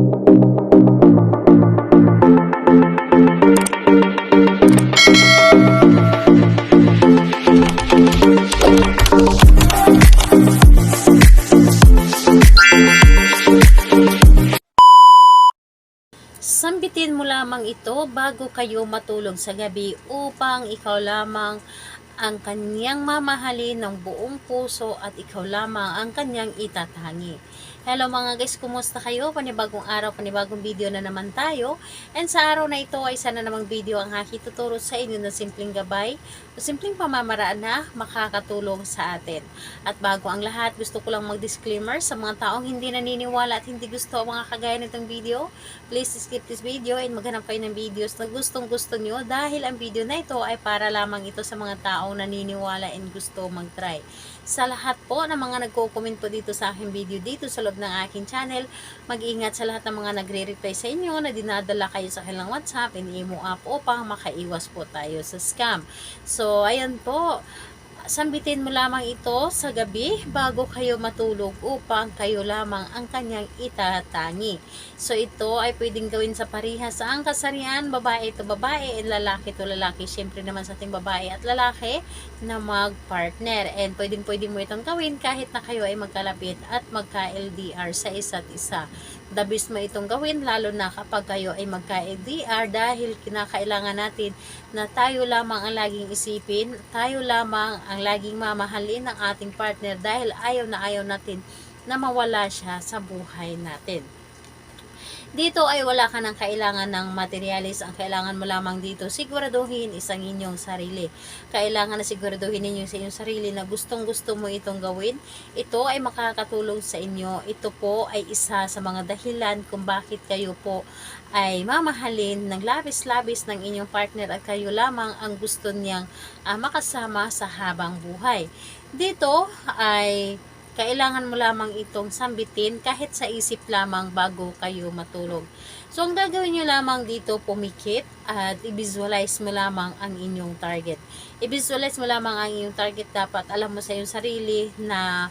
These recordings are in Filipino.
Sambitin mo lamang ito bago kayo matulog sa gabi upang ikaw lamang ang kanyang mamahalin ng buong puso at ikaw lamang ang kanyang itatangi. Hello mga guys, kumusta kayo? Panibagong araw, panibagong video na naman tayo. And sa araw na ito ay sana namang video ang aking tuturo sa inyo na simpleng gabay o simpleng pamamaraan na makakatulong sa atin. At bago ang lahat, gusto ko lang mag-disclaimer sa mga taong hindi naniniwala at hindi gusto ang mga kagaya nitong video. Please skip this video and maghanap kayo ng videos na gustong gusto nyo dahil ang video na ito ay para lamang ito sa mga taong naniniwala and gusto mag-try. Sa lahat po ng mga nagko-comment po dito sa aking video dito sa loob ng aking channel, mag-ingat sa lahat ng mga nagre-reply sa inyo na dinadala kayo sa kanilang WhatsApp and Imo app upang makaiwas po tayo sa scam. So, ayan po. Sambitin mo lamang ito sa gabi bago kayo matulog upang kayo lamang ang kanyang itatangi. So ito ay pwedeng gawin sa parihas sa ang kasarian, babae ito babae, and lalaki ito lalaki. Siyempre naman sa ating babae at lalaki na mag-partner. And pwedeng mo itong gawin kahit na kayo ay magkalapit at magka-LDR sa isa't isa. The best mo itong gawin lalo na kapag kayo ay magka-LDR dahil kinakailangan natin na tayo lamang ang laging isipin, tayo lamang ang laging mamahalin ng ating partner dahil ayaw natin na mawala siya sa buhay natin. Dito ay wala ka ng kailangan ng materialis. Ang kailangan mo lamang dito, siguraduhin isang inyong sarili. Kailangan na siguraduhin ninyo sa inyong sarili na gustong-gusto mo itong gawin. Ito ay makakatulong sa inyo. Ito po ay isa sa mga dahilan kung bakit kayo po ay mamahalin ng labis-labis ng inyong partner at kayo lamang ang gusto niyang makasama sa habang buhay. Dito ay kailangan mo lamang itong sambitin kahit sa isip lamang bago kayo matulog. So, ang gagawin nyo lamang dito, pumikit at i-visualize mo lamang ang inyong target. I-visualize mo lamang ang inyong target. Dapat alam mo sa iyong sarili na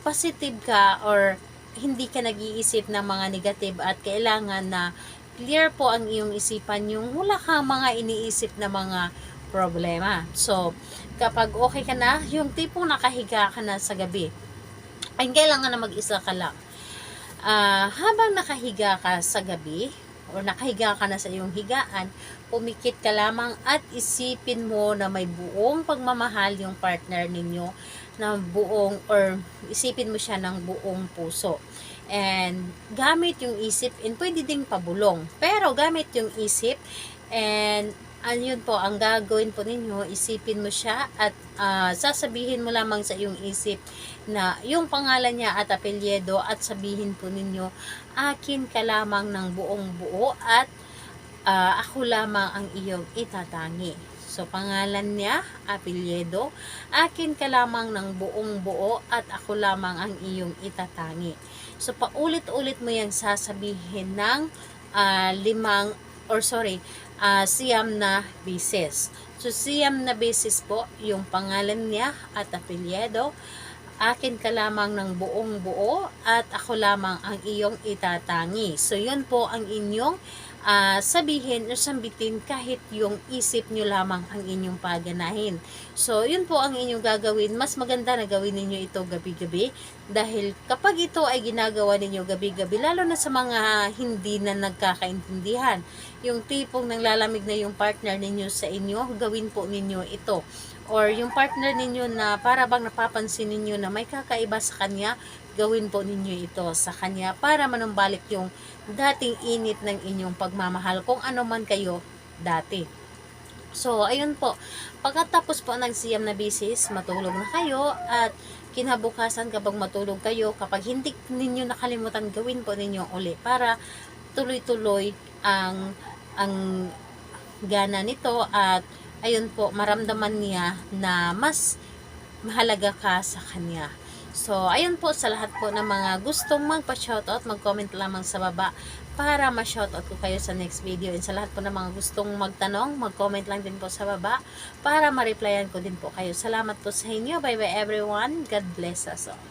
positive ka or hindi ka nag-iisip ng mga negative at kailangan na clear po ang iyong isipan, yung wala kang mga iniisip na mga problema. So, kapag okay ka na, yung tipong nakahiga ka na sa gabi, ay kailangan na mag-isa ka lang. Habang nakahiga ka sa gabi, o nakahiga ka na sa iyong higaan, pumikit ka lamang at isipin mo na may buong pagmamahal yung partner ninyo, na buong, or isipin mo siya ng buong puso. And gamit yung isip, and pwede ding pabulong, pero gamit yung isip, and ayun po, ang gagawin po ninyo, isipin mo siya at sasabihin mo lamang sa iyong isip na yung pangalan niya at apelyedo at sabihin po ninyo, akin ka lamang ng buong buo at ako lamang ang iyong itatangi. So, pangalan niya, apelyedo, akin ka lamang ng buong buo at ako lamang ang iyong itatangi. So, paulit-ulit mo yan sasabihin ng siyam na beses. So, siyam na beses po yung pangalan niya at apelyedo, akin ka lamang ng buong buo at ako lamang ang iyong itatangi. So, yun po ang inyong sabihin o sambitin kahit yung isip nyo lamang ang inyong paganahin. So, yun po ang inyong gagawin. Mas maganda na gawin ninyo ito gabi-gabi dahil kapag ito ay ginagawa ninyo gabi-gabi, lalo na sa mga hindi na nagkakaintindihan, yung tipong nanglalamig na yung partner ninyo sa inyo, gawin po ninyo ito. Or yung partner ninyo na para bang napapansin ninyo na may kakaiba sa kanya, gawin po ninyo ito sa kanya para manumbalik yung dating init ng inyong pagmamahal kung ano man kayo dati. So, ayun po. Pagkatapos po ng siyam na beses, matulog na kayo at kinabukasan kapag matulog kayo, kapag hindi ninyo nakalimutan, gawin po ninyo uli para tuloy-tuloy ang gana nito at ayun po, maramdaman niya na mas mahalaga ka sa kanya. So, ayun po sa lahat po ng mga gustong magpa-shoutout, mag-comment lamang sa baba para ma-shoutout ko kayo sa next video. And sa lahat po ng mga gustong magtanong, mag-comment lang din po sa baba para ma-replyan ko din po kayo. Salamat po sa inyo. Bye-bye everyone. God bless us all.